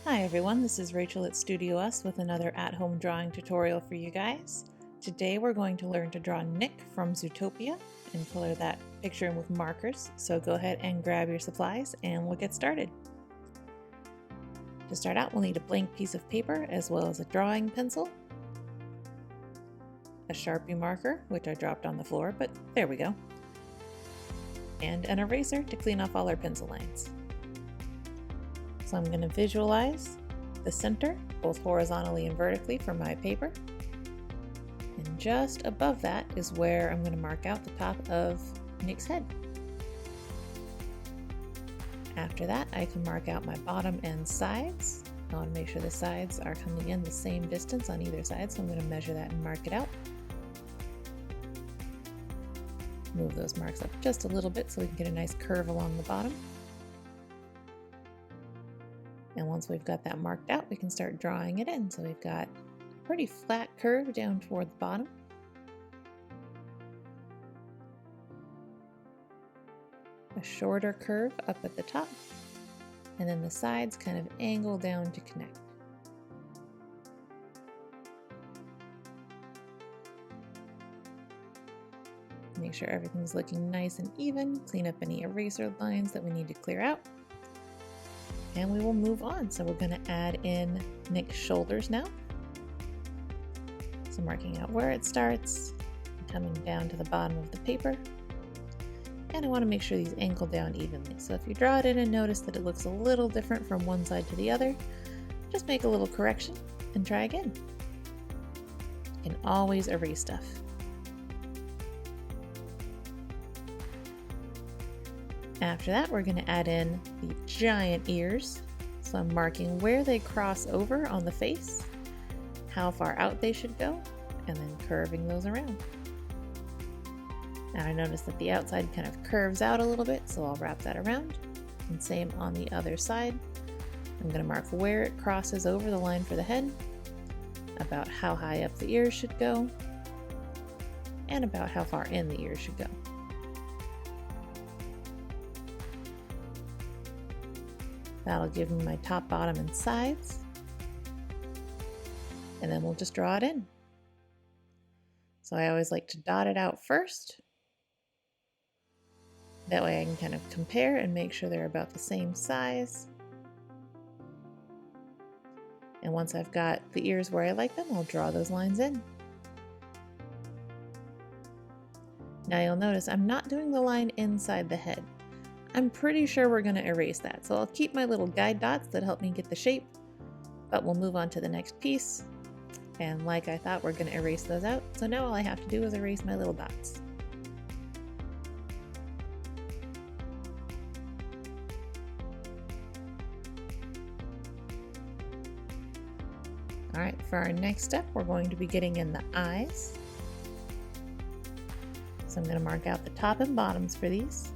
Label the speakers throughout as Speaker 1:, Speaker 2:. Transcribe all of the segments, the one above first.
Speaker 1: Hi everyone, this is Rachel at StudioUs with another at-home drawing tutorial for you guys. Today we're going to learn to draw Nick from Zootopia and color that picture in with markers, so go ahead and grab your supplies and we'll get started. To start out, we'll need a blank piece of paper as well as a drawing pencil, a Sharpie marker, which I dropped on the floor, but there we go, and an eraser to clean off all our pencil lines. So I'm going to visualize the center, both horizontally and vertically, for my paper. And just above that is where I'm going to mark out the top of Nick's head. After that, I can mark out my bottom and sides. I want to make sure the sides are coming in the same distance on either side, so I'm going to measure that and mark it out. Move those marks up just a little bit so we can get a nice curve along the bottom. And once we've got that marked out, we can start drawing it in. So we've got a pretty flat curve down toward the bottom. A shorter curve up at the top. And then the sides kind of angle down to connect. Make sure everything's looking nice and even. Clean up any eraser lines that we need to clear out. And we will move on. So we're going to add in Nick's shoulders now. So marking out where it starts, coming down to the bottom of the paper. And I want to make sure these angle down evenly. So if you draw it in and notice that it looks a little different from one side to the other, just make a little correction and try again. You can always erase stuff. After that, we're going to add in the giant ears. So I'm marking where they cross over on the face, how far out they should go, and then curving those around. Now I notice that the outside kind of curves out a little bit, so I'll wrap that around. And same on the other side. I'm going to mark where it crosses over the line for the head, about how high up the ears should go, and about how far in the ears should go. That'll give me my top, bottom, and sides. And then we'll just draw it in. So I always like to dot it out first. That way I can kind of compare and make sure they're about the same size. And once I've got the ears where I like them, I'll draw those lines in. Now you'll notice I'm not doing the line inside the head. I'm pretty sure we're going to erase that, so I'll keep my little guide dots that help me get the shape, but we'll move on to the next piece. And like I thought, we're going to erase those out, so now all I have to do is erase my little dots. Alright, for our next step, we're going to be getting in the eyes. So I'm going to mark out the top and bottoms for these.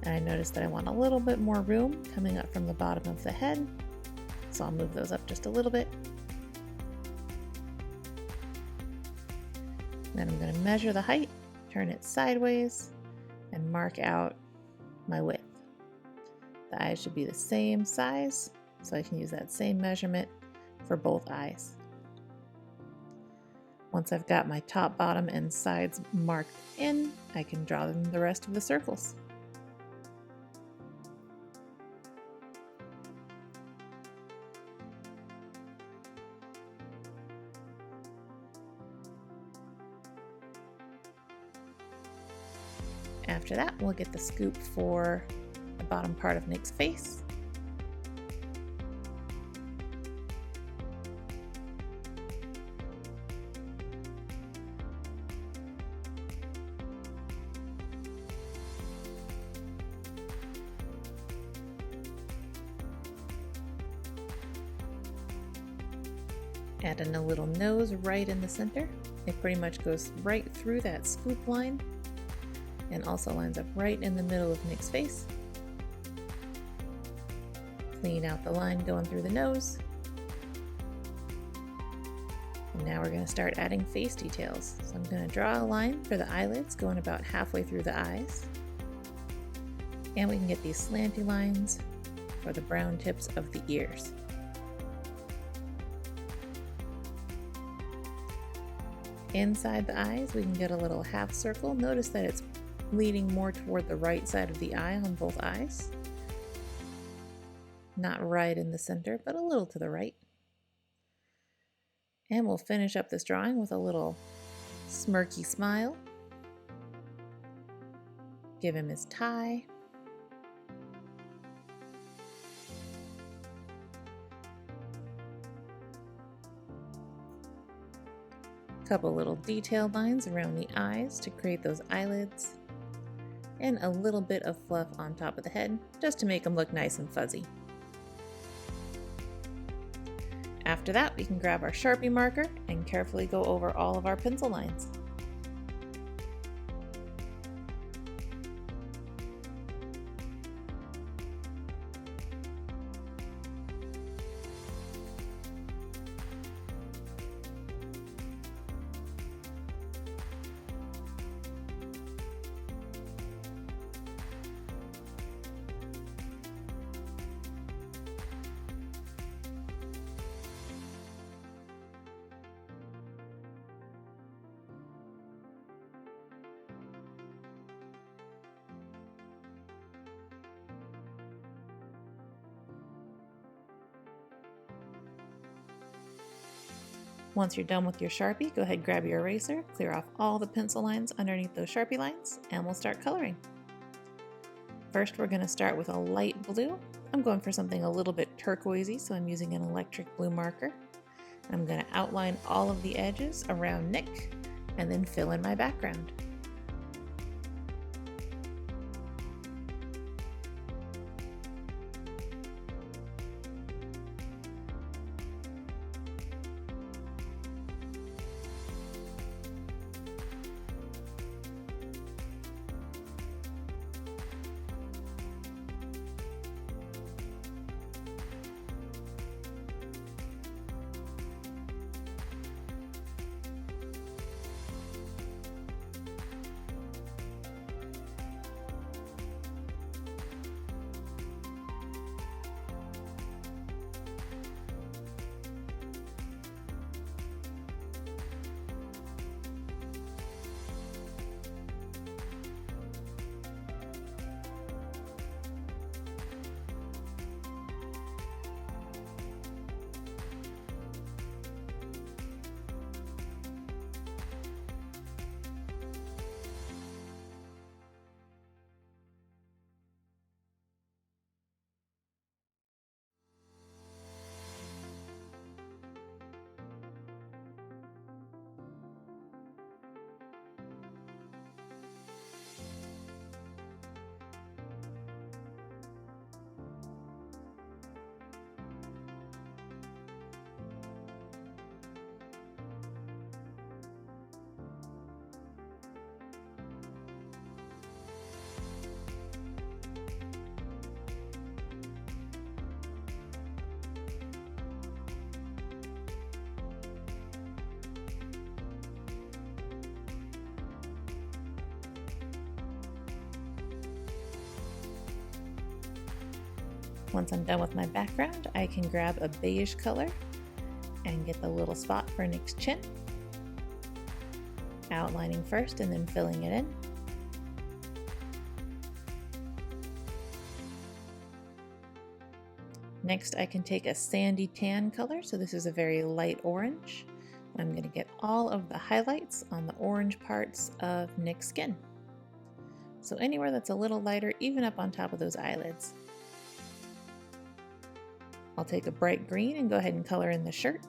Speaker 1: And I noticed that I want a little bit more room coming up from the bottom of the head, so I'll move those up just a little bit. Then I'm going to measure the height, turn it sideways, and mark out my width. The eyes should be the same size, so I can use that same measurement for both eyes. Once I've got my top, bottom, and sides marked in, I can draw them the rest of the circles. After that, we'll get the scoop for the bottom part of Nick's face. Add in a little nose right in the center. It pretty much goes right through that scoop line and also lines up right in the middle of Nick's face. Clean out the line going through the nose. And now we're going to start adding face details. So I'm going to draw a line for the eyelids going about halfway through the eyes. And we can get these slanty lines for the brown tips of the ears. Inside the eyes, we can get a little half circle. Notice that it's leaning more toward the right side of the eye on both eyes. Not right in the center, but a little to the right. And we'll finish up this drawing with a little smirky smile. Give him his tie. Couple little detail lines around the eyes to create those eyelids. And a little bit of fluff on top of the head, just to make them look nice and fuzzy. After that, we can grab our Sharpie marker and carefully go over all of our pencil lines. Once you're done with your Sharpie, go ahead and grab your eraser, clear off all the pencil lines underneath those Sharpie lines, and we'll start coloring. First, we're going to start with a light blue. I'm going for something a little bit turquoisey, so I'm using an electric blue marker. I'm going to outline all of the edges around Nick, and then fill in my background. Once I'm done with my background, I can grab a beige color and get the little spot for Nick's chin. Outlining first and then filling it in. Next, I can take a sandy tan color, so this is a very light orange. I'm going to get all of the highlights on the orange parts of Nick's skin. So anywhere that's a little lighter, even up on top of those eyelids. I'll take a bright green and go ahead and color in the shirt.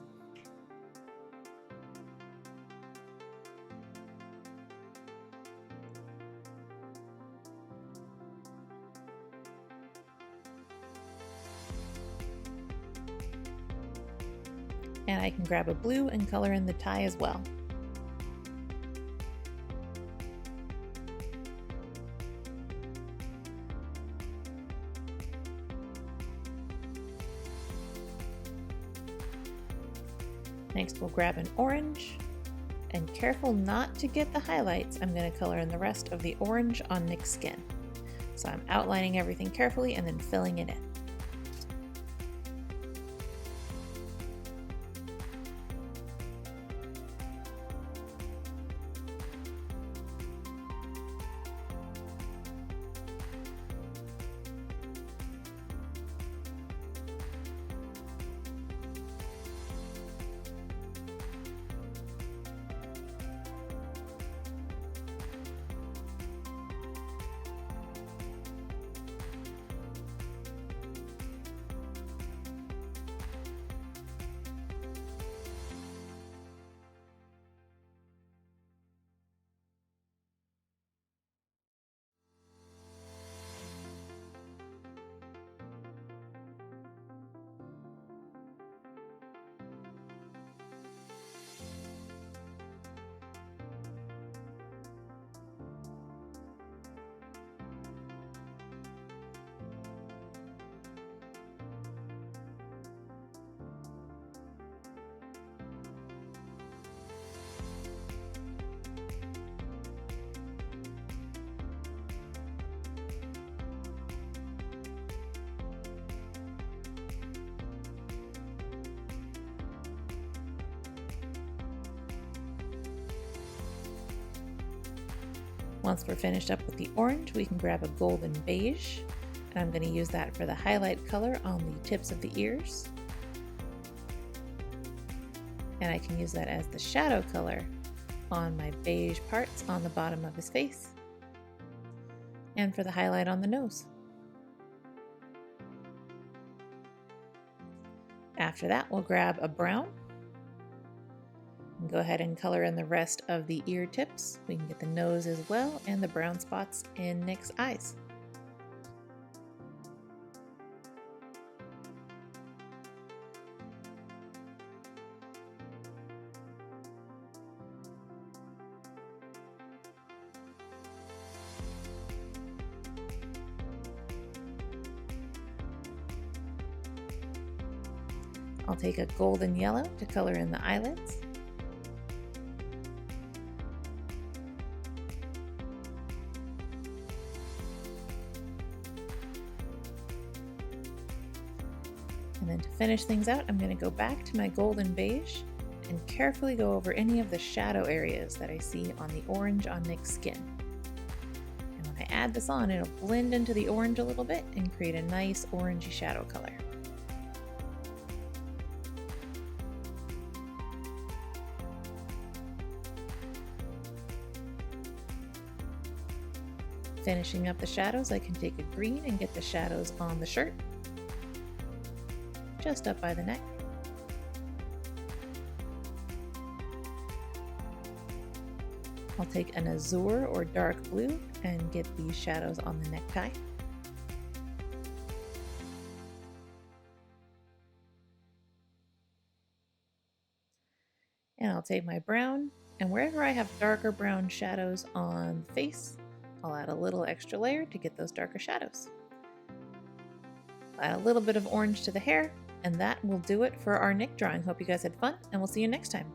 Speaker 1: And I can grab a blue and color in the tie as well. Next, we'll grab an orange, and careful not to get the highlights, I'm going to color in the rest of the orange on Nick's skin. So I'm outlining everything carefully and then filling it in. Once we're finished up with the orange, we can grab a golden beige, and I'm going to use that for the highlight color on the tips of the ears. And I can use that as the shadow color on my beige parts on the bottom of his face, and for the highlight on the nose. After that, we'll grab a brown and go ahead and color in the rest of the ear tips. We can get the nose as well and the brown spots in Nick's eyes. I'll take a golden yellow to color in the eyelids. And then to finish things out, I'm going to go back to my golden beige and carefully go over any of the shadow areas that I see on the orange on Nick's skin. And when I add this on, it'll blend into the orange a little bit and create a nice orangey shadow color. Finishing up the shadows, I can take a green and get the shadows on the shirt, just up by the neck. I'll take an azure or dark blue and get these shadows on the necktie. And I'll take my brown, and wherever I have darker brown shadows on the face, I'll add a little extra layer to get those darker shadows. I'll add a little bit of orange to the hair, and that will do it for our Nick drawing. Hope you guys had fun, and we'll see you next time.